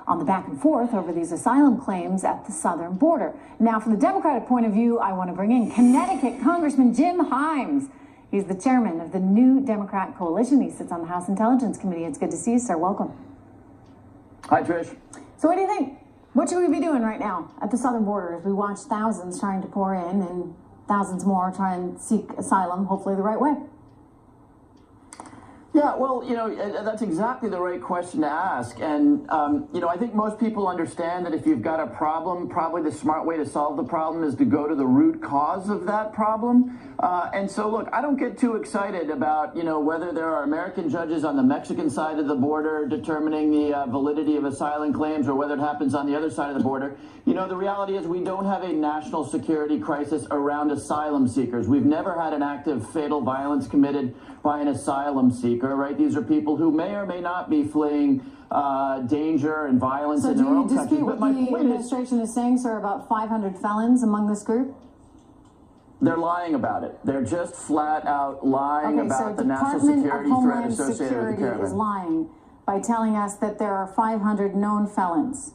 on the back and forth over these asylum claims at the southern border. Now, from the Democratic point of view, I want to bring in Connecticut Congressman Jim Hymes. He's the chairman of the New Democrat Coalition. He sits on the House Intelligence Committee. It's good to see you, sir. Welcome. Hi, Trish. So what do you think? What should we be doing right now at the southern border as we watch thousands trying to pour in and thousands more try and seek asylum, hopefully the right way? Yeah, well, that's exactly the right question to ask. And, I think most people understand that if you've got a problem, probably the smart way to solve the problem is to go to the root cause of that problem. And so, look, I don't get too excited about, whether there are American judges on the Mexican side of the border determining the validity of asylum claims or whether it happens on the other side of the border. The reality is we don't have a national security crisis around asylum seekers. We've never had an act of fatal violence committed by an asylum seeker, right? These are people who may or may not be fleeing danger and violence in their own countries. So do you dispute what the administration is saying, sir, about 500 felons among this group? They're lying about it. They're just flat out lying about the national security threat associated with the caravan. Is lying by telling us that there are 500 known felons.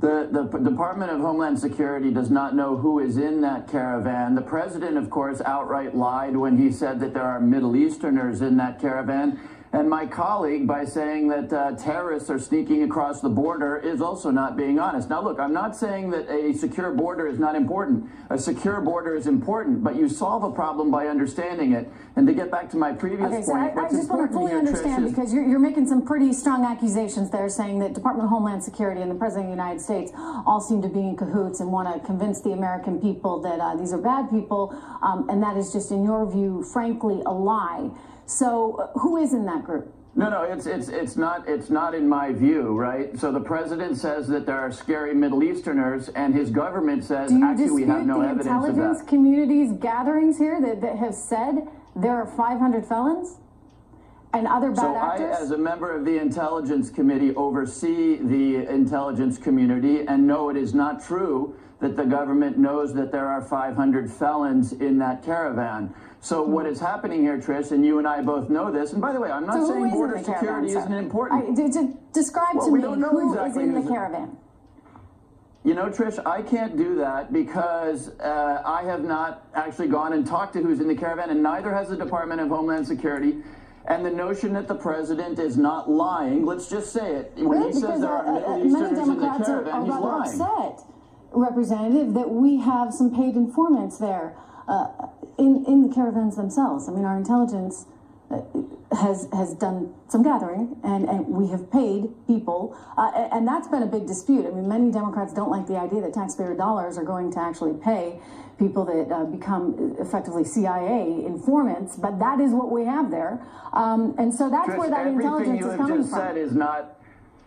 The Department of Homeland Security does not know who is in that caravan. The president, of course, outright lied when he said that there are Middle Easterners in that caravan. And my colleague, by saying that terrorists are sneaking across the border, is also not being honest. Now, look, I'm not saying that a secure border is not important. A secure border is important, but you solve a problem by understanding it. And to get back to my previous point, I just want to fully understand, because you're making some pretty strong accusations there, saying that Department of Homeland Security and the President of the United States all seem to be in cahoots and want to convince the American people that these are bad people, and that is just, in your view, frankly, a lie. So who is in that group? No, it's not in my view, right? So the president says that there are scary Middle Easterners, and his government says actually we have no evidence of that. Do you dispute the intelligence community's gatherings here that have said there are 500 felons and other bad actors? I, as a member of the Intelligence Committee, oversee the intelligence community, and no, it is not true that the government knows that there are 500 felons in that caravan. So what is happening here, Trish, and you and I both know this, and by the way, I'm not saying border security isn't important. Describe to me who is in the caravan. Trish, I can't do that because I have not actually gone and talked to who's in the caravan, and neither has the Department of Homeland Security. And the notion that the president is not lying, let's just say it, when he says there are Middle Easterners in the caravan, he's lying. Upset, Representative, that we have some paid informants there in the caravans themselves. I mean, our intelligence has done some gathering, and we have paid people, and that's been a big dispute. I mean, many Democrats don't like the idea that taxpayer dollars are going to actually pay people that become effectively CIA informants, but that is what we have there, and so that's Trish, where that intelligence is coming from. Everything you have just said is not.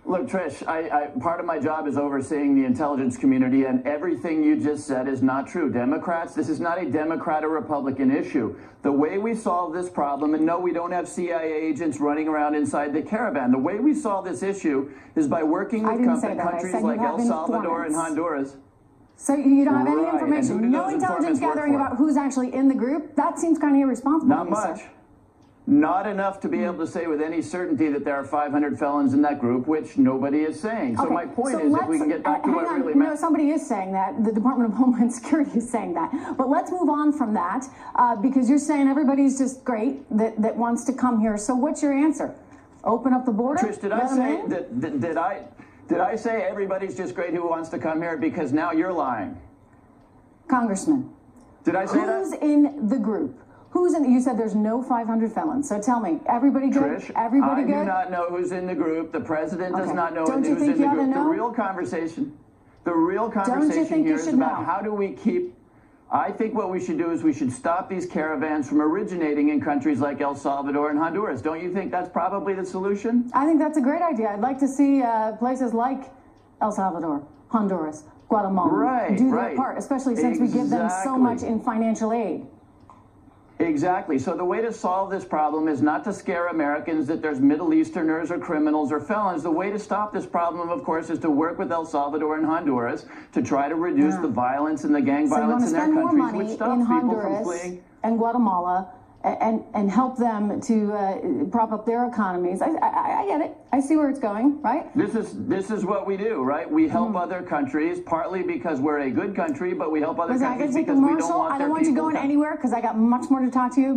Look, Trish, part of my job is overseeing the intelligence community, and everything you just said is not true. Democrats, this is not a Democrat or Republican issue. The way we solve this problem, and no, we don't have CIA agents running around inside the caravan. The way we solve this issue is by working with countries like El Salvador and Honduras. So you don't have any information, no intelligence gathering about who's actually in the group? That seems kind of irresponsible. Not much. Not enough to be able to say with any certainty that there are 500 felons in that group, which nobody is saying. So my point is, if we can get back to what really matters. Somebody is saying that. The Department of Homeland Security is saying that. But let's move on from that, because you're saying everybody's just great that wants to come here. So what's your answer? Open up the border? Trish, did I say everybody's just great who wants to come here? Because now you're lying. Congressman. Did I say that? Who's in the group? Who's in? You said there's no 500 felons. So tell me, everybody good? Trish, everybody good? I do not know who's in the group. The president does not know Don't who's in the group. Know? The real conversation here is about how do we keep. I think what we should do is we should stop these caravans from originating in countries like El Salvador and Honduras. Don't you think that's probably the solution? I think that's a great idea. I'd like to see places like El Salvador, Honduras, Guatemala do their part, especially since we give them so much in financial aid. Exactly. So the way to solve this problem is not to scare Americans that there's Middle Easterners or criminals or felons. The way to stop this problem, of course, is to work with El Salvador and Honduras to try to reduce the violence and the gang violence in their countries, which stops people from fleeing. And Guatemala and help them to prop up their economies. I get it. I see where it's going, right? This is what we do, right? We help other countries, partly because we're a good country, but we help other countries because we don't want their people. I don't want you going anywhere because I got much more to talk to you about.